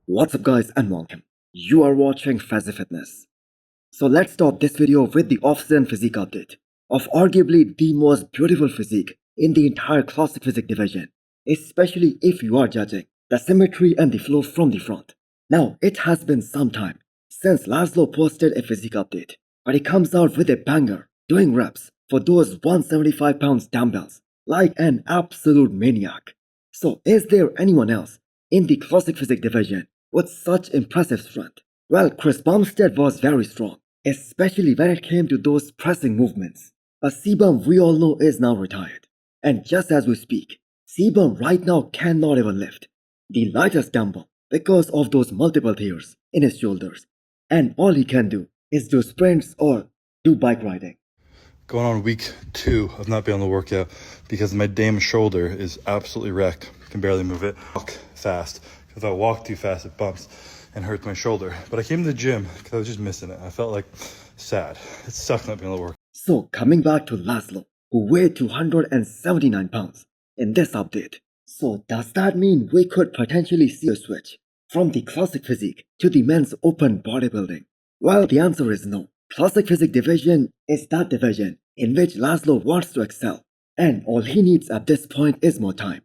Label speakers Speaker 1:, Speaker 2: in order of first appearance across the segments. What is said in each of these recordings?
Speaker 1: What's up guys and welcome. You are watching Fazi Fitness. So let's start this video with the off-season physique update of arguably the most beautiful physique in the entire classic physique division, especially if you are judging the symmetry and the flow from the front. Now it has been some time since Laszlo posted a physique update, but he comes out with a banger doing reps for those 175 pounds dumbbells like an absolute maniac. So is there anyone else in the classic physique division with such impressive strength? Well, Chris Bumstead was very strong, especially when it came to those pressing movements. But C-Bum, we all know, is now retired. And just as we speak, C-Bum right now cannot even lift the lightest dumbbell because of those multiple tears in his shoulders. And all he can do is do sprints or do bike riding.
Speaker 2: Going on week 2 of not being able to work out because my damn shoulder is absolutely wrecked. I can barely move it. Walk fast. If I walk too fast, it bumps and hurts my shoulder. But I came to the gym because I was just missing it. I felt like sad. It sucked not being able to work.
Speaker 1: So coming back to Laszlo, who weighed 279 pounds in this update. So does that mean we could potentially see a switch from the classic physique to the men's open bodybuilding? Well, the answer is no. Classic physique division is that division in which Laszlo wants to excel, and all he needs at this point is more time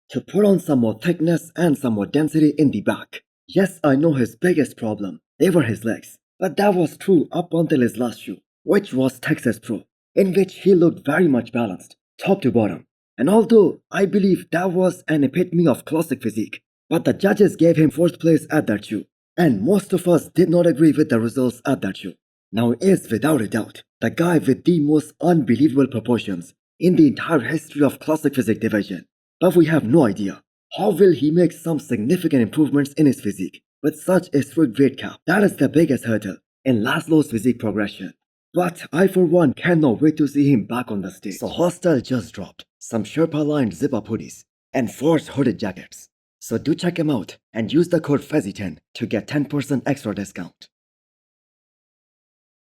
Speaker 1: to put on some more thickness and some more density in the back. Yes, I know his biggest problem, they were his legs, but that was true up until his last show, which was Texas Pro, in which he looked very much balanced, top to bottom. And although I believe that was an epitome of classic physique, but the judges gave him 4th place at that show, and most of us did not agree with the results at that show. Now he is without a doubt the guy with the most unbelievable proportions in the entire history of classic physique division. But we have no idea how will he make some significant improvements in his physique with such a strict weight cap. That is the biggest hurdle in Laszlo's physique progression. But I for one cannot wait to see him back on the stage. So Hostile just dropped some Sherpa lined zip-up hoodies and forced hooded jackets. So do check him out and use the code FAZI10 to get 10% extra discount.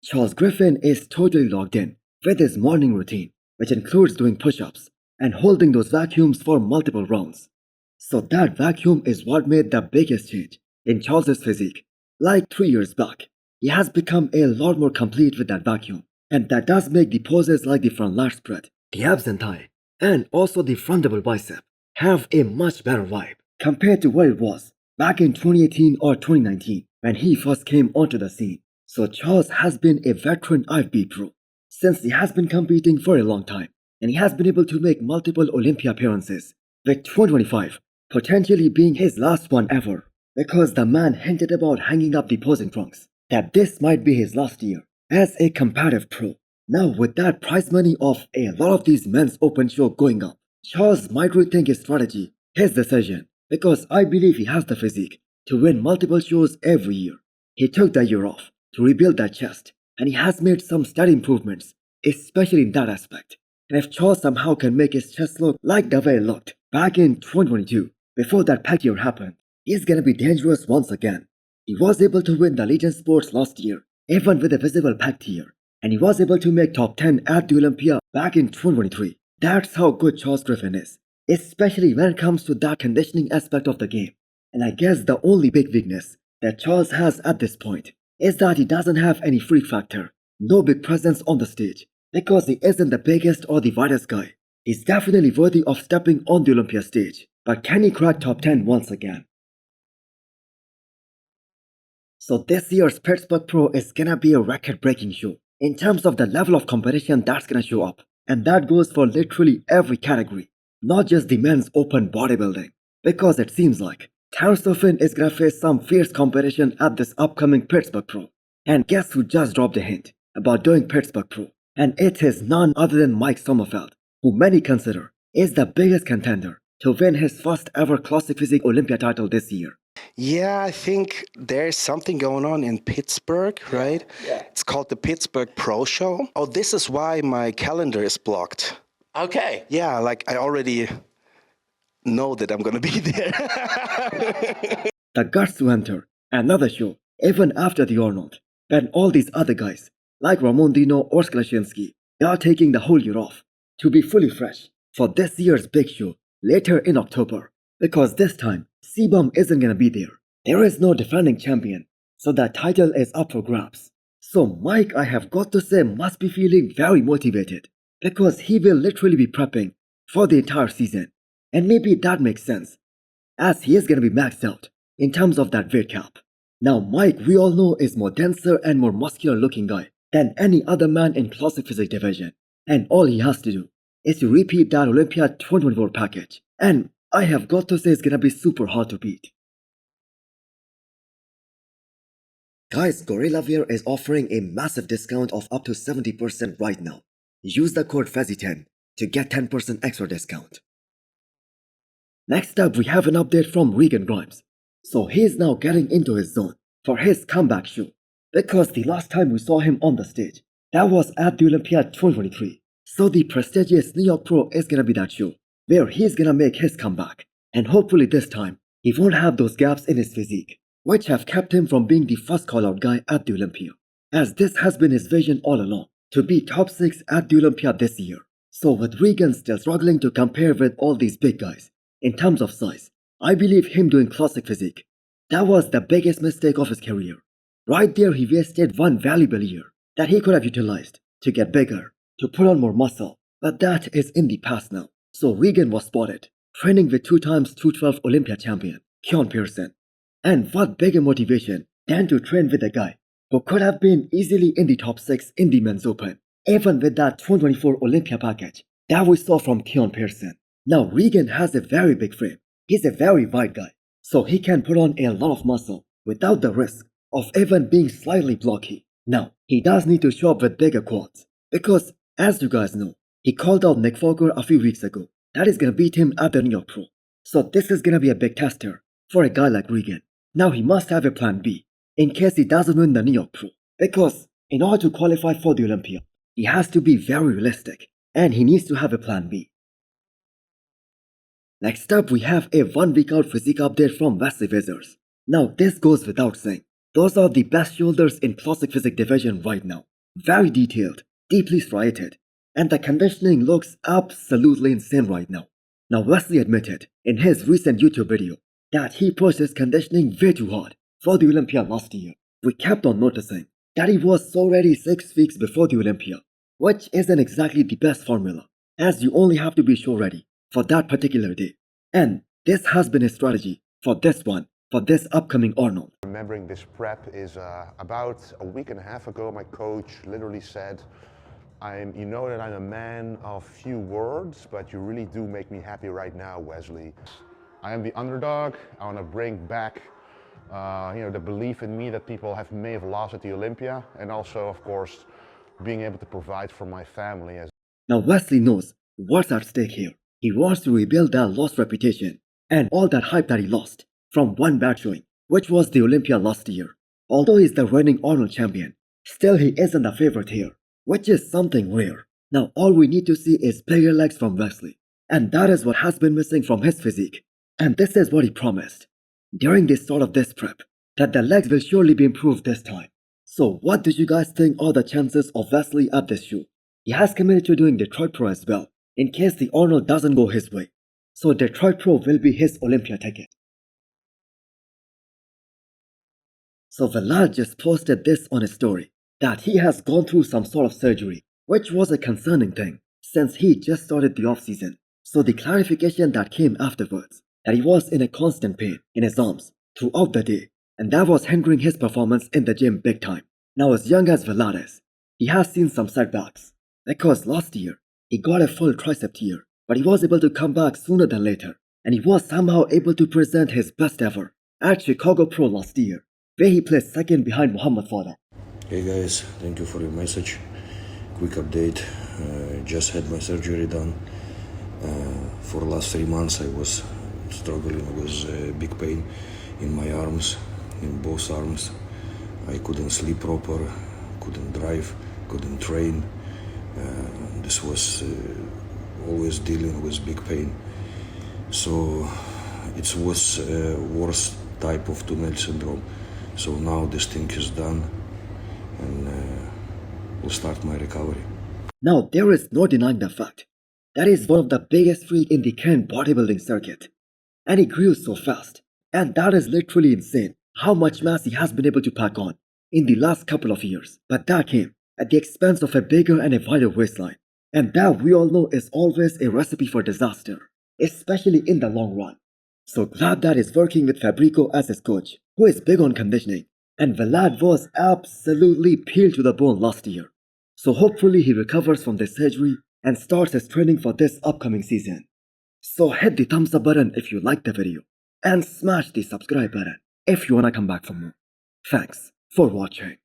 Speaker 1: Charles Griffin is totally logged in with his morning routine, which includes doing push-ups and holding those vacuums for multiple rounds. So that vacuum is what made the biggest change in Charles's physique. Like 3 years back, he has become a lot more complete with that vacuum, and that does make the poses like the front lat spread, the abs and thigh, and also the front double bicep have a much better vibe compared to what it was back in 2018 or 2019 when he first came onto the scene. So Charles has been a veteran IFB pro since he has been competing for a long time, and he has been able to make multiple Olympia appearances, with 2025 potentially being his last one ever, because the man hinted about hanging up the posing trunks that this might be his last year as a competitive pro. Now with that prize money of a lot of these men's open show going up, Charles might rethink his strategy, his decision, because I believe he has the physique to win multiple shows every year. He took the year off to rebuild that chest, and he has made some steady improvements, especially in that aspect. And if Charles somehow can make his chest look like the way it looked back in 2022, before that pack year happened, he's gonna be dangerous once again. He was able to win the Legion Sports last year, even with a visible packed year, and he was able to make top 10 at the Olympia back in 2023. That's how good Charles Griffin is, especially when it comes to that conditioning aspect of the game. And I guess the only big weakness that Charles has at this point is that he doesn't have any freak factor, no big presence on the stage, because he isn't the biggest or the widest guy. He's definitely worthy of stepping on the Olympia stage, but can he crack top 10 once again? So this year's Pittsburgh Pro is gonna be a record-breaking show in terms of the level of competition that's gonna show up, and that goes for literally every category, not just the men's open bodybuilding, because it seems like Terrence is gonna face some fierce competition at this upcoming Pittsburgh Pro. And guess who just dropped a hint about doing Pittsburgh Pro? And it is none other than Mike Sommerfeld, who many consider is the biggest contender to win his first ever Classic Physique Olympia title this year.
Speaker 3: Yeah, I think there's something going on in Pittsburgh, right?
Speaker 4: Yeah.
Speaker 3: It's called the Pittsburgh Pro Show. Oh, this is why my calendar is blocked.
Speaker 4: Okay.
Speaker 3: Yeah, like I already know that I'm going to be there.
Speaker 1: The guts to enter another show even after the Arnold, when all these other guys like Ramondino or Sklashinsky, they are taking the whole year off to be fully fresh for this year's big show later in October, because this time C-Bum isn't gonna be there. There is no defending champion, so that title is up for grabs. So Mike, I have got to say, must be feeling very motivated because he will literally be prepping for the entire season. And maybe that makes sense, as he is going to be maxed out in terms of that weight cap. Now Mike, we all know, is more denser and more muscular looking guy than any other man in classic physique division. And all he has to do is to repeat that Olympia 2024 package. And I have got to say, it's going to be super hard to beat. Guys, Gorilla Wear is offering a massive discount of up to 70% right now. Use the code Fazi10 to get 10% extra discount. Next up, we have an update from Regan Grimes. So he is now getting into his zone for his comeback show, because the last time we saw him on the stage, that was at the Olympia 2023. So the prestigious New York Pro is gonna be that show where he's gonna make his comeback, and hopefully this time he won't have those gaps in his physique, which have kept him from being the first call-out guy at the Olympia, as this has been his vision all along, to be top 6 at the Olympia this year. So with Regan still struggling to compare with all these big guys in terms of size, I believe him doing classic physique, that was the biggest mistake of his career. Right there, he wasted one valuable year that he could have utilized to get bigger, to put on more muscle, but that is in the past now. So Regan was spotted training with 2x 212 Olympia champion Keon Pearson. And what bigger motivation than to train with a guy who could have been easily in the top 6 in the men's open, even with that 2024 Olympia package that we saw from Keon Pearson. Now Regan has a very big frame. He's a very wide guy, so he can put on a lot of muscle without the risk of even being slightly blocky. Now, he does need to show up with bigger quads, because as you guys know, he called out Nick Fokker a few weeks ago that is gonna beat him at the New York Pro. So this is gonna be a big tester for a guy like Regan. Now he must have a plan B in case he doesn't win the New York Pro, because in order to qualify for the Olympia, he has to be very realistic and he needs to have a plan B. Next up, we have a 1 week out physique update from Wesley Vissers. Now this goes without saying, those are the best shoulders in classic physique division right now. Very detailed, deeply striated, and the conditioning looks absolutely insane right now. Now Wesley admitted in his recent YouTube video that he pushed his conditioning way too hard for the Olympia last year. We kept on noticing that he was already 6 weeks before the Olympia, which isn't exactly the best formula, as you only have to be show ready for that particular day. And this has been his strategy for this upcoming Arnold.
Speaker 4: Remembering this prep is about a week and a half ago, my coach literally said, you know that I'm a man of few words, but you really do make me happy right now, Wesley. I am the underdog. I want to bring back the belief in me that people may have lost at the Olympia, and also, of course, being able to provide for my family.
Speaker 1: Now Wesley knows what's at stake here. He wants to rebuild that lost reputation and all that hype that he lost from one bad showing, which was the Olympia last year. Although he's the reigning Arnold champion, still he isn't the favorite here, which is something rare. Now all we need to see is bigger legs from Wesley, and that is what has been missing from his physique. And this is what he promised during the start of this prep, that the legs will surely be improved this time. So what do you guys think are the chances of Wesley at this show? He has committed to doing Detroit Pro as well, in case the Arnold doesn't go his way. So Detroit Pro will be his Olympia ticket. So Vlad just posted this on his story, that he has gone through some sort of surgery, which was a concerning thing since he just started the off-season. So the clarification that came afterwards, that he was in a constant pain in his arms throughout the day, and that was hindering his performance in the gym big time. Now as young as Vlad is, he has seen some setbacks, because last year he got a full tricep tear, but he was able to come back sooner than later, and he was somehow able to present his best ever at Chicago Pro last year, where he placed second behind Muhammad Fada.
Speaker 5: Hey guys, thank you for your message. Quick update, just had my surgery done. For the last 3 months I was struggling with big pain in my arms, in both arms. I couldn't sleep proper, couldn't drive, couldn't train. This was always dealing with big pain. So it was worst type of tunnel syndrome. So now this thing is done, and we'll start my recovery.
Speaker 1: Now there is no denying the fact that he is one of the biggest freaks in the current bodybuilding circuit, and he grew so fast And that is literally insane how much mass he has been able to pack on in the last couple of years. But that came at the expense of a bigger and a wider waistline. And that we all know is always a recipe for disaster, especially in the long run. So glad that he's working with Fabrico as his coach, who is big on conditioning. And Vlad was absolutely peeled to the bone last year. So hopefully he recovers from this surgery and starts his training for this upcoming season. So hit the thumbs up button if you liked the video, and smash the subscribe button if you wanna come back for more. Thanks for watching.